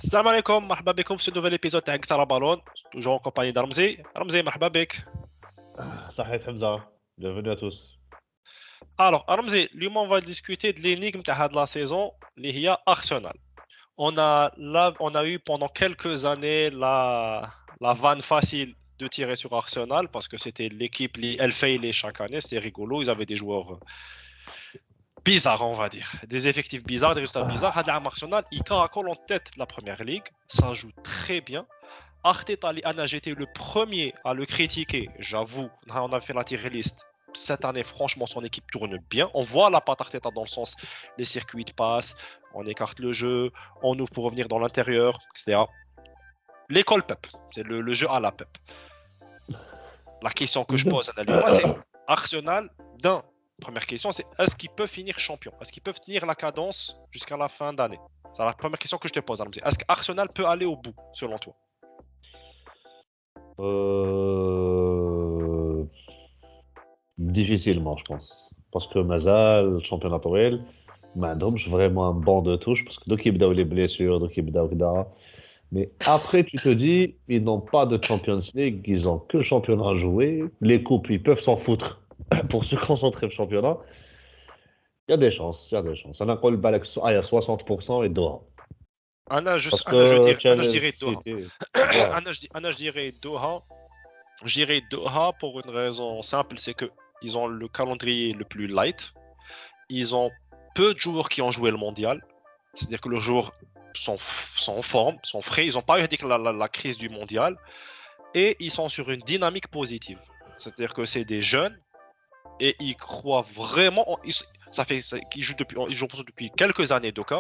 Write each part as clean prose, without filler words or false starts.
السلام عليكم مرحبا بكم في ce nouvel épisode تاع كسارة بالون toujours en compagnie d'Armzi مرحبا بك. صحيت حمزة. bienvenue à tous. Alors Armzi, اليوم on va discuter de l'énigme تاع هاد la saison اللي هي Arsenal. On a eu pendant quelques années la vanne facile de tirer sur Arsenal parce que c'était l'équipe qui elle failait chaque année, c'était rigolo, ils avaient des joueurs bizarres, on va dire, des effectifs bizarres, des résultats bizarres. Had l'am Arsenal, il caracole en tête de la première ligue, ça joue très bien. Arteta, j'étais le premier à le critiquer, j'avoue. On a fait la tier list. Cette année, franchement, son équipe tourne bien. On voit la patte Arteta dans le sens, les circuits de passe, on écarte le jeu, on ouvre pour revenir dans l'intérieur, etc. L'école Pep, c'est le jeu à la Pep. La question que je pose à Naluma, c'est Arsenal d'un. Première question, c'est est-ce qu'ils peuvent finir champion? Est-ce qu'ils peuvent tenir la cadence jusqu'à la fin d'année? C'est la première question que je te pose, Armzi. Est-ce qu'Arsenal peut aller au bout, selon toi? Difficilement, je pense. Parce que Mazal, le championnat طويل, ما عندهمش vraiment un banc de touche parce que دوك يبداو les blessures, دوك يبداو كدا. Mais après, tu te dis, ils n'ont pas de Champions League, ils ont que le championnat à jouer. Les coupes, ils peuvent s'en foutre pour se concentrer le championnat. Il y a des chances, il y a des chances. On a quoi le balak à 60% et Doha. Parce que je dirais Doha. City, ouais. Je dirais Doha. Je dirais Doha pour une raison simple, c'est que ils ont le calendrier le plus light. Ils ont peu de joueurs qui ont joué le mondial. C'est-à-dire que les joueurs sont en forme, sont frais. Ils n'ont pas eu la crise du mondial. Et ils sont sur une dynamique positive. C'est-à-dire que c'est des jeunes et ils croient vraiment. Ils jouent depuis quelques années Doka,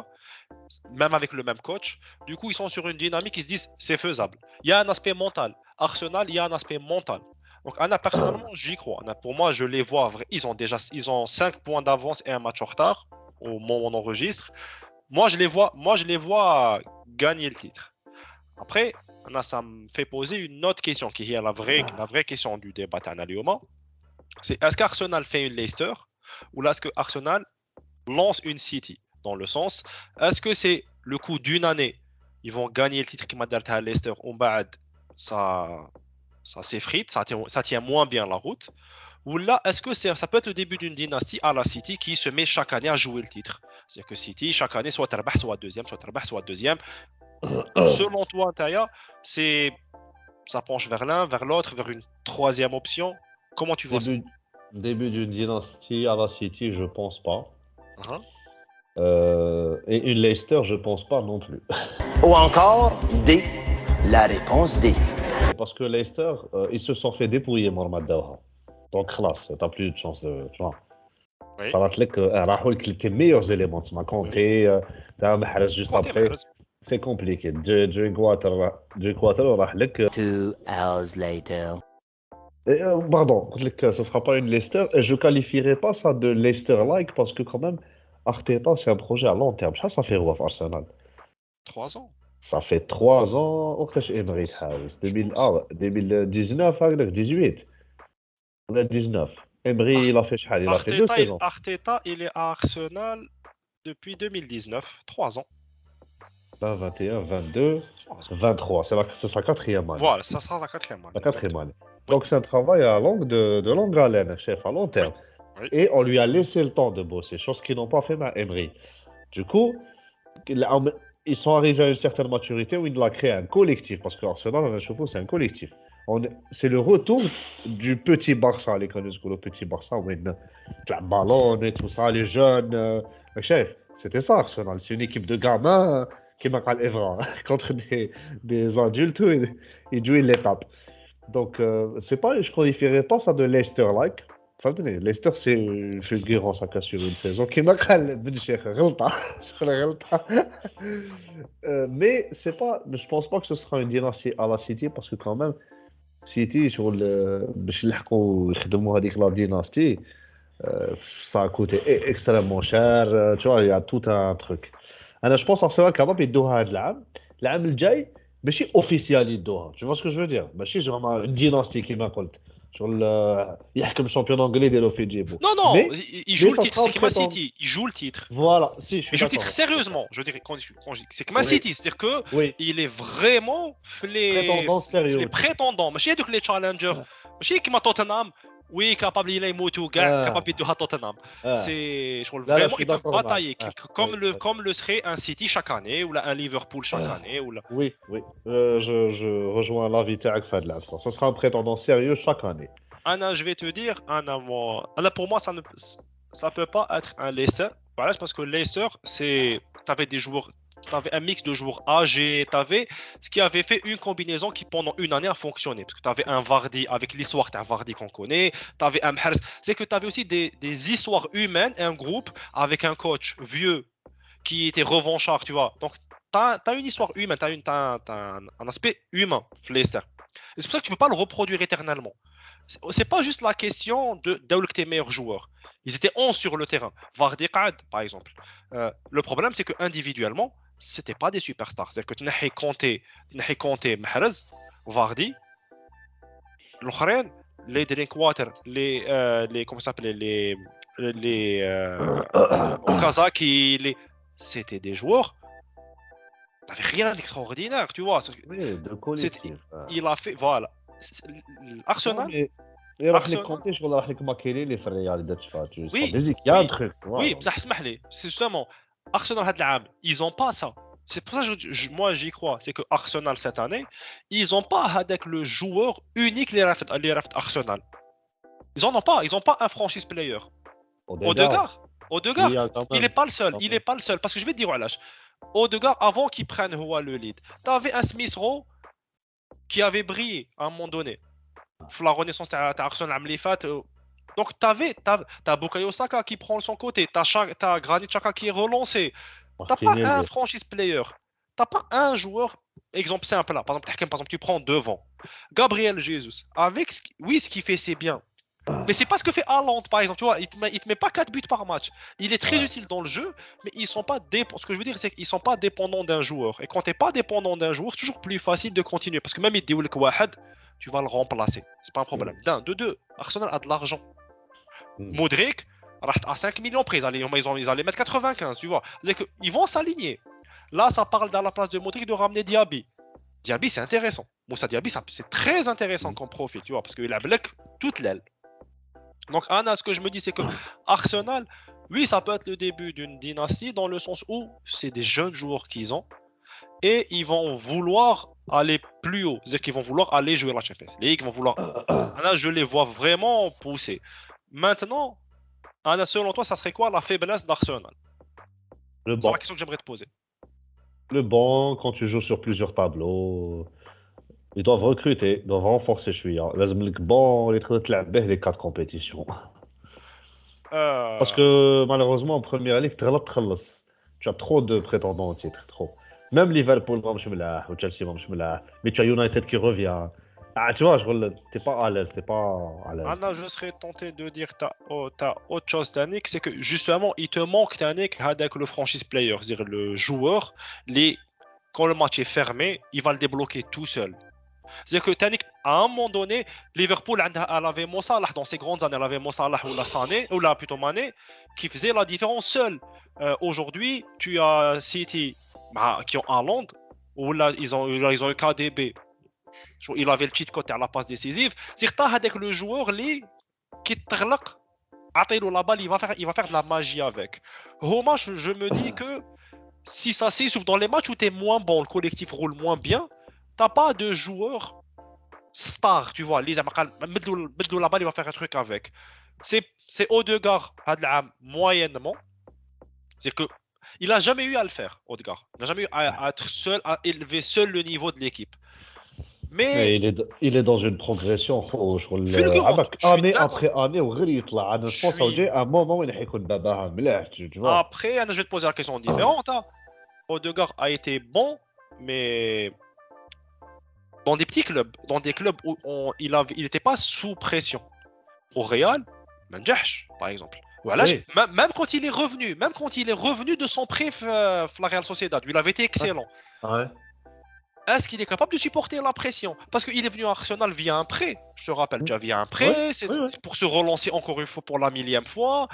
même avec le même coach. Du coup, ils sont sur une dynamique, ils se disent c'est faisable. Il y a un aspect mental. Arsenal, il y a un aspect mental. Donc, Anna, personnellement, j'y crois. Anna, pour moi, je les vois. Ils ont 5 points d'avance et un match en retard au moment où on enregistre. Moi, je les vois gagner le titre. Après, Anna, ça me fait poser une autre question qui est la vraie question du débat Anna Lioma. C'est est-ce qu'Arsenal fait une Leicester ou est-ce que Arsenal lance une City? Dans le sens, est-ce que c'est le coup d'une année, ils vont gagner le titre qui m'a dit à Leicester, ça s'effrite, ça tient moins bien la route? Ou là, est-ce que ça peut être le début d'une dynastie à la City qui se met chaque année à jouer le titre? C'est-à-dire que City, chaque année, soit Tarbah, soit deuxième, soit Tarbah, soit deuxième. Selon toi, Antaya, ça penche vers l'un, vers l'autre, vers une troisième option. Comment tu vois ça? Début d'une dynastie à la City, je pense pas. Et une Leicester, je pense pas non plus. Ou encore D, la réponse D. Parce que Leicester, ils se sont fait dépouiller Mohamed Daouha. Donc, classe, t'as plus de chance de. Tu vois. Oui. Ça va te dire راحوا لك les meilleurs éléments. Tu m'as compté, t'as Mahrez juste après. C'est compliqué. Drinkwater راح لك. 2 hours later. Pardon, ce ne sera pas une Leicester. Et je ne qualifierais pas ça de Leicester-like parce que quand même, Arteta, c'est un projet à long terme. Ça fait quoi Arsenal? 3 ans. Ça fait 3 ans. وقتاش Emery تحاول 2019 هكذاك 18 ولا 19. Emery, il a fait شحال? Il a fait 2 saisons. Arteta, il est à Arsenal depuis 2019, 3 ans. 21, 22, 23. C'est sa quatrième année. Voilà, ça sera sa quatrième année. La quatrième année. Donc c'est un travail de longue haleine, chef, à long terme. Oui. Et on lui a laissé le temps de bosser, chose qu'ils n'ont pas fait avec Emery. Du coup, ils sont arrivés à une certaine maturité où il a créé un collectif, parce que Arsenal, c'est un collectif. C'est le retour du petit Barça, les connus, le petit Barça, où il la ballon et tout ça, les jeunes. Chef, c'était ça Arsenal, c'est une équipe de gamins qui m'a calé Evra contre des adultes, ils jouent l'étape. Donc, c'est pas, je ne qualifierais pas ça de Leicester-like. Leicester, c'est une fulgurance sur une saison qui m'a calé. Mais c'est pas, je pense pas que ce sera une dynastie à la City parce que quand même, City, sur le, la dynastie, ça a coûté extrêmement cher. Tu vois, il y a tout un truc. Je pense Arsenal capable يدوها هذا العام. العام الجاي ماشي اوفيسيال يدوها. Tu vois ce que je veux dire? ماشي genre une dynastie كما قلت. sur le يحكم championnat anglais ديالو في جيبو. Non, non, Mais il joue le ça titre, sera c'est que Man prétendant. City, il joue le titre. Voilà, si je Il suis joue le titre d'accord. sérieusement, je dirais, quand je dis, c'est que Man Oui. City, c'est-à-dire que Oui, il est vraiment prétendant les sérieux. prétendants, ماشي هذوك les challengers, ماشي كيما توتنهام. Oui, capable il يموتوا كاع, capable يدوها توتنهام. C'est je لا لا vraiment je suis ils peuvent d'accord معك. batailler Oui, oui. comme le serait un City chaque année ou là, un Liverpool chaque année ou là. Oui, oui. Je rejoins l'avis تاعك في هذا العام. Ça sera un prétendant sérieux chaque année. Anna, je vais te dire, Anna, Anna, pour moi, ça peut pas être un Leicester. Voilà, parce que Leicester, t'avais des joueurs, t'avais un mix de joueurs âgés, t'avais ce qui avait fait une combinaison qui pendant une année a fonctionné. Parce que t'avais un Vardy avec l'histoire d'un Vardy qu'on connaît, t'avais un Mahrez. C'est que t'avais aussi des histoires humaines, un groupe avec un coach vieux qui était revanchard, tu vois. Donc, t'as une histoire humaine, t'as un aspect humain, Leicester. Et c'est pour ça que tu peux pas le reproduire éternellement. C'est pas juste la question de tes meilleurs joueurs. Ils étaient 11 sur le terrain. Vardy Qad, par exemple. Le problème, c'est que individuellement, c'était pas des superstars. C'est-à-dire que tu Conte, Mahrez, Vardy, l'Ukhrane, les Drinkwater, comment ça s'appelle, Okazaki, c'était des joueurs. T'avais rien d'extraordinaire, tu vois. Oui, de collectif. Il a fait, voilà. Arsenal. راح لك كونتي شغل راح لك ماكيليلي في الريال دات شفاتو Oui, ديزيك يا ان تروك oui, بصح اسمح لي, c'est justement Arsenal هاد العام, ils ont pas ça. C'est pour ça que moi j'y crois, c'est que Arsenal cette année, ils ont pas avec le joueur unique les رافت Arsenal. Ils en ont pas, ils ont pas un franchise player. Odegaard, il est pas le seul, il est pas le seul parce que je vais te dire علاش. Odegaard avant qu'il prenne le lead, t'avais un Smith Rowe qui avait brillé à un moment donné. La renaissance d'Arsenal عام فات. Donc t'as Bukayo Saka qui prend son côté, t'as Granit Xhaka qui est relancé. T'as pas un franchise player, t'as pas un joueur. Exemple simple là, par exemple tu prends devant Gabriel Jesus avec ce qu'il fait c'est bien. Mais c'est pas ce que fait Haaland par exemple, tu vois, il te met pas 4 buts par match. Il est très utile dans le jeu, mais ils sont pas ce que je veux dire c'est qu'ils sont pas dépendants d'un joueur. Et quand t'es pas dépendant d'un joueur, c'est toujours plus facile de continuer parce que même il dit Wahed, tu vas le remplacer. C'est pas un problème. D'un, de deux, Arsenal a de l'argent. Modric, à 5 millions près, ils allaient mettre 95, tu vois. Ils vont s'aligner. Là, ça parle dans la place de Modric de ramener Diaby. Diaby, c'est intéressant. Moussa Diaby, c'est très intéressant comme profil, tu vois, parce qu'il a bloqué toute l'aile. Donc, Anna, ce que je me dis, c'est que Arsenal, oui, ça peut être le début d'une dynastie dans le sens où c'est des jeunes joueurs qu'ils ont et ils vont vouloir aller plus haut. C'est-à-dire qu'ils vont vouloir aller jouer la Champions League, ils vont vouloir. Là, je les vois vraiment pousser. Maintenant, Anna, selon toi, ça serait quoi la faiblesse d'Arsenal? C'est la question que j'aimerais te poser. Le banc, quand tu joues sur plusieurs tableaux, ils doivent recruter, ils doivent renforcer شوية. لازم لك banc اللي تقدر تلعب به les 4 compétitions. Parce que malheureusement en première ligue تغلط تخلص. Tu as trop de prétendants au titre, trop. Même Liverpool مش ملاح ou Chelsea مش ملاح. Mais tu as United qui revient. Ah, tu vois, t'es pas à l'aise, Anna, je serais tenté de dire t'as autre chose d'Annick, c'est que justement, il te manque d'Annick avec le franchise player, c'est-à-dire le joueur, quand le match est fermé, il va le débloquer tout seul. C'est-à-dire que Tannick, à un moment donné, Liverpool, elle avait Mo Salah dans ses grandes années, elle avait Mo Salah ou la Sané, ou la plutôt Mané, qui faisait la différence seul. Aujourd'hui, tu as City qui ont Haaland, ou là, ils ont eu KDB. Il avait le cheat code à la passe décisive. C'est avec le joueur qui t'arlaq, attends la balle, il va faire de la magie avec. Homa, je me dis que si ça s'essouffle dans les matchs où tu es moins bon, le collectif roule moins bien, t'as pas de joueur star, tu vois. Les Amakal, la balle, il va faire un truc avec. C'est Odegaard, moyennement. C'est que il a jamais eu à le faire, Odegaard. Il n'a jamais eu à être seul, à élever seul le niveau de l'équipe. Mais il est dans une progression année après année وغير يطلع. انا pense جاي un moment où il حيكون باباها ملاح, tu vois. Après, je vais te poser la question différente. Odegaard a été bon, mais dans des petits clubs, dans des clubs où il n'était pas sous pression. Au Real, Manjahch, par exemple. Voilà, oui. Même quand il est revenu de son prêt la Real Sociedad, il avait été excellent. Ouais. est-ce qu'il est capable de supporter la pression? Parce qu'il est venu à Arsenal via un prêt, je te rappelle, déjà via un Ouais, prêt, c'est ouais, ouais. pour se relancer encore une fois pour la millième fois.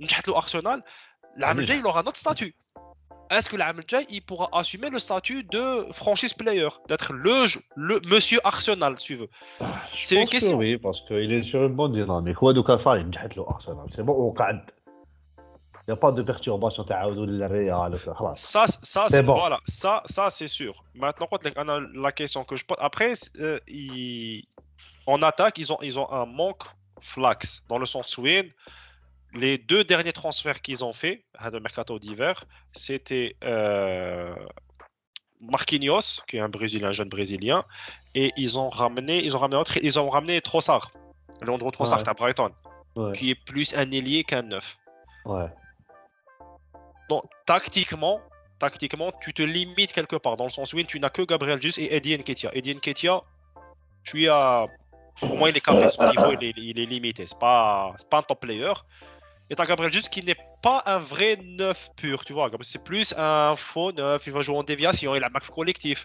نجحت له Arsenal, l'année Amine. الجاي il aura notre statut. Est-ce que l'année الجاي il pourra assumer le statut de franchise player, d'être le monsieur Arsenal, si tu veux? Je C'est une pense que question. oui, parce qu'il est sur une bonne dynamique. هو دوكا صاي نجحت له ارسنال سي بون وقعد. Il n'y a pas de perturbation تعاودوا للريال خلاص. Ça, C'est bon. voilà, ça c'est sûr. Maintenant, quand la question que je pose, après, en attaque, ils ont un manque flax, dans le sens où les deux derniers transferts qu'ils ont fait, le mercato d'hiver, c'était Marquinhos, qui est un Brésilien, un jeune Brésilien, et ils ont ramené Trossard, Leandro Trossard Ouais, à Brighton, ouais, qui est plus un ailier qu'un neuf. ouais. Donc, tactiquement, tu te limites quelque part, dans le sens où tu n'as que Gabriel Jesus et Eddie Nketiah. Eddie Nketiah, pour moi, il est capé, son niveau, il est limité. C'est pas un top player. Et t'as Gabriel Jesus qui n'est pas un vrai neuf pur, tu vois. C'est plus un faux neuf, il va jouer en déviation, il a un match collectif.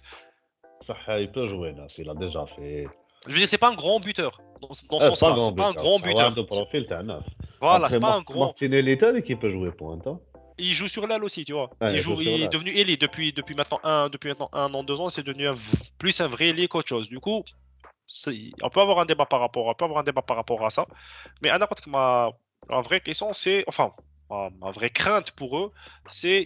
صح il peut jouer là, il a déjà fait. Je veux dire, c'est pas un grand buteur, dans ce C'est pas sens-là. grand C'est pas un buteur. grand Ça buteur. a un profil تاع neuf. Voilà, Après c'est pas un grand. Martinelli ثاني qui peut jouer pointe. Hein. Il joue sur l'aile aussi, tu vois. Ouais, il joue sur Il est l'aile. devenu ailier depuis maintenant un an, 2 ans, c'est devenu plus un vrai ailier qu'autre chose. Du coup, on peut avoir un débat par rapport à ça. Mais la vraie question, c'est, enfin, ma vraie crainte pour eux, c'est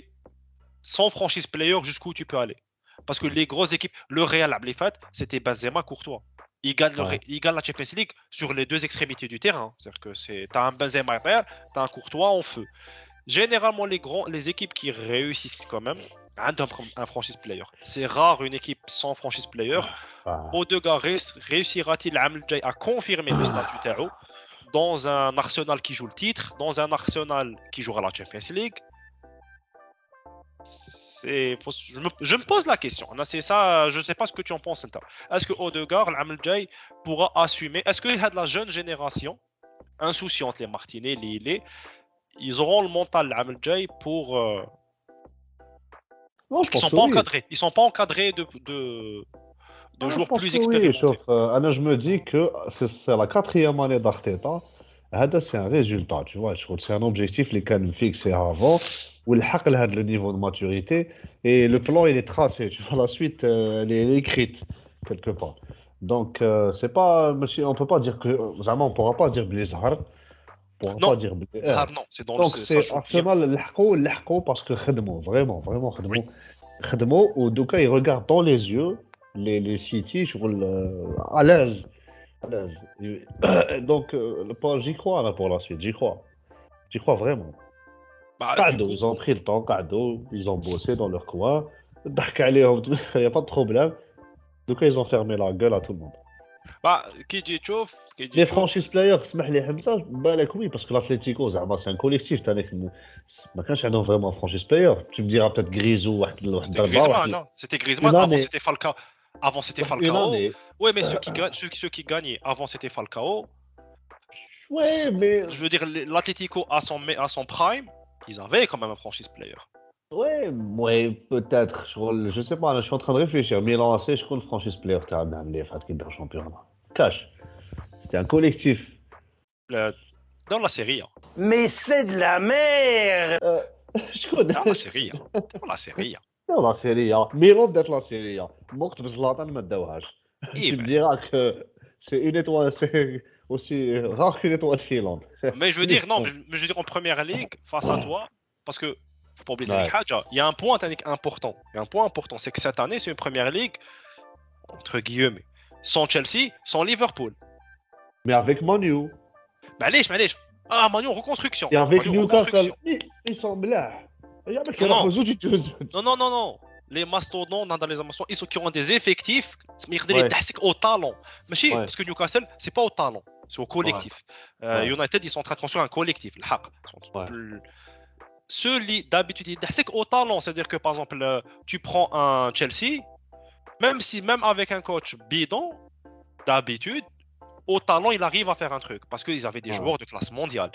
sans franchise player jusqu'où tu peux aller. Parce que les grosses équipes, le Real Ablifat, c'était Benzema, Courtois. Ouais. Il gagne la Champions League sur les deux extrémités du terrain. C'est-à-dire que t'as un Benzema derrière, t'as un Courtois en feu. Généralement, les équipes qui réussissent quand même, un franchise player. C'est rare une équipe sans franchise player. Ah. Odegaard réussira-t-il à confirmer le statut Tao dans un Arsenal qui joue le titre, dans un Arsenal qui jouera la Champions League? Je me pose la question. C'est ça, je ne sais pas ce que tu en penses. Est-ce que Odegaard, l'Amel pourra assumer? Est-ce qu'il y a de la jeune génération insouciante, les Martinelli, ils auront le mental l'Amel pour. Non, Parce je qu'ils pense sont que pas oui. encadrés. Ils sont pas encadrés de Je joueurs pense plus que oui. expérimentés. شوف انا je me dis que c'est la quatrième année d'Arteta. هذا c'est un résultat, tu vois. Je trouve que c'est un objectif اللي كان fixé avant والحق لهذا le niveau de maturité et le plan il est tracé, tu vois. La suite elle est écrite quelque part. Donc c'est pas monsieur, on peut pas dire que زعما on pourra pas dire بلي زهر, on pourra Non, pas dire بلي Zahar, non, c'est Donc ça c'est joue bien. Arsenal لحقوا parce que خدموا vraiment Oui. خدموا ودوكا ils regardent dans les yeux les City شغل à l'aise à l'aise. Donc j'y crois là pour la suite, j'y crois vraiment. Bah, du قعدوا, coup, ils ont pris le temps, قعدوا, ils ont bossé dans leur coin, ضحك عليهم, il n'y a pas de problème. Donc ils ont fermé la gueule à tout le monde. qui dit chauffe, Les franchise players, اسمح لي حمزه, بالك oui parce que l'Atlético زعما c'est un collectif تانيك ما كانش عندهم vraiment franchise player. Tu me diras peut-être Grisou واحد c'était الضربه Griezmann, واحد non? C'était Griezmann, une avant année c'était Falcao. Avant c'était واحد une Falcao. année. Ouais, mais ceux qui gagnaient avant c'était Falcao. Ouais mais Je veux dire, l'Atlético à son prime, ils avaient quand même un franchise player. ouais peut-être je sais pas, là, je suis en train de réfléchir. Milan AC شكون الفرانشيز بلاير تاع اللي فات كي دار شامبيون كاش. C'était un collectif. Dans la série. Mais c'est de la merde! شكون Dans la série. Dans la série. Non, la Serie A. Milan d'être la Serie A. وقت بزلاطة ما داوهاش. Eh Tu me ben. diras que c'est une étoile, c'est aussi rare qu'une étoile filante. Mais je veux dire, non, mais je veux dire en première ligue, face à toi, parce que faut pas oublier Ouais. il y a un point important. Il y a un point important, c'est que cette année, c'est une première ligue, entre guillemets, sans Chelsea, sans Liverpool. Mais avec Manu معليش. Ah, Manu en reconstruction. et avec Manu en Newcastle, reconstruction. ils sont ملاح. يعمل Non. كيراحوا زوج يتوزوا. Non. Les mastodons dans les Amazones, ils sont qui ont des effectifs, mais ils Ouais. ont au talent. Mais Ouais. parce que Newcastle, c'est pas au talent, c'est au collectif. Ouais. United, ils sont en train de construire un collectif. Ouais. Ceux d'habitude, c'est au talent, c'est-à-dire que par exemple, tu prends un Chelsea, même avec un coach bidon, d'habitude, au talent, il arrive à faire un truc parce qu'ils avaient des joueurs de classe mondiale.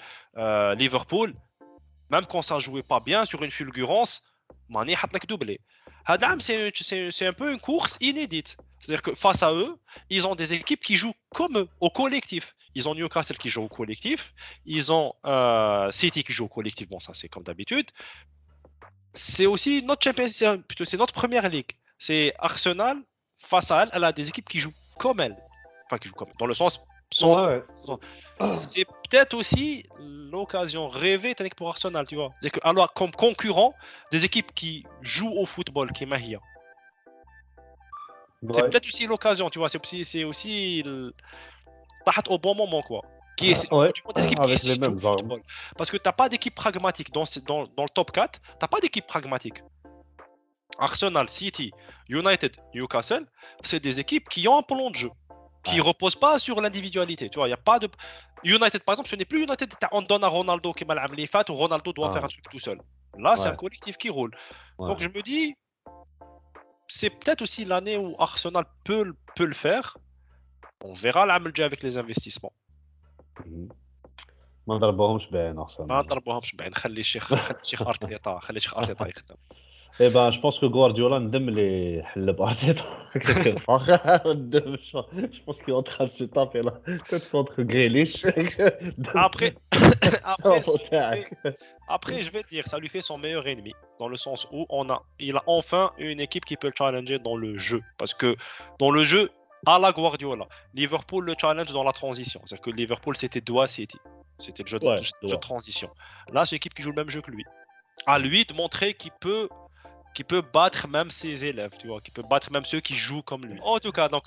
Liverpool, même quand ça jouait pas bien sur une fulgurance, Mané a doublé. Hadam, c'est un peu une course inédite. C'est-à-dire que face à eux, ils ont des équipes qui jouent comme eux, au collectif. Ils ont Newcastle qui joue au collectif. Ils ont City qui joue au collectif. Bon, ça, c'est comme d'habitude. C'est aussi notre Champions, plutôt, c'est notre première ligue. C'est Arsenal, face à elle, elle a des équipes qui jouent comme elle. Enfin, qui jouent comme elle. Dans le sens, Ouais. c'est peut-être aussi l'occasion rêvée pour Arsenal, tu vois. C'est que, alors, comme concurrent, des équipes qui jouent au football, qui est Mahia. C'est Ouais. peut-être aussi l'occasion, tu vois. C'est aussi t'as au bon moment, quoi. Qui est, Ouais. du coup, des équipes qui Avec les essaient de jouer mêmes au armes. football. Parce que t'as pas d'équipe pragmatique. Dans le top 4, t'as pas d'équipe pragmatique. Arsenal, City, United, Newcastle, c'est des équipes qui ont un plan de jeu, qui reposent pas sur l'individualité. Tu vois, il y a pas de United par exemple, ce n'est plus United. On donne à Ronaldo qui m'a l'amené fait ou Ronaldo doit faire un truc tout seul. Là, c'est un collectif qui roule. Donc je me dis, c'est peut-être aussi l'année où Arsenal peut le faire. On verra l'Amel avec les investissements. ما نضربوهمش باين ما ارسنال. نضربوهمش بعين. خلي الشيخ ارتيتا يخدم. Eh ben, je pense que Guardiola ندم اللي حل بارتيتا quelque part. ندم شو- Je pense qu'il est en train de se taper la tête contre Grealish. Après, après, ça lui fait- تاعك. Après, je vais te dire, ça lui fait son meilleur ennemi, dans le sens où il a enfin une équipe qui peut le challenger dans le jeu. Parce que dans le jeu, à la Guardiola, Liverpool le challenge dans la transition. C'est-à-dire que Liverpool, c'était Doha City. C'était le jeu de, Ouais, jeu de transition. Là, c'est une équipe qui joue le même jeu que lui. À lui de montrer qu'il peut battre même ses élèves, tu vois, qu'il peut battre même ceux qui jouent comme lui. En tout cas, donc,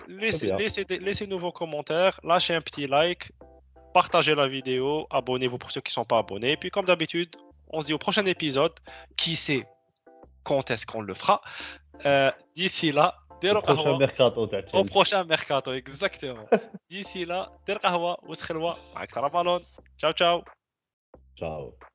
laissez-nous vos commentaires, lâchez un petit like, partagez la vidéo, abonnez-vous pour ceux qui ne sont pas abonnés. Et puis, comme d'habitude, on se dit au prochain épisode. Qui sait quand est-ce qu'on le fera? D'ici là, Au prochain mercato تاع au Chelsea. prochain mercato, exactement. D'ici là, دير قهوة وسخلوة معك سلام بالون. Ciao, ciao. Ciao.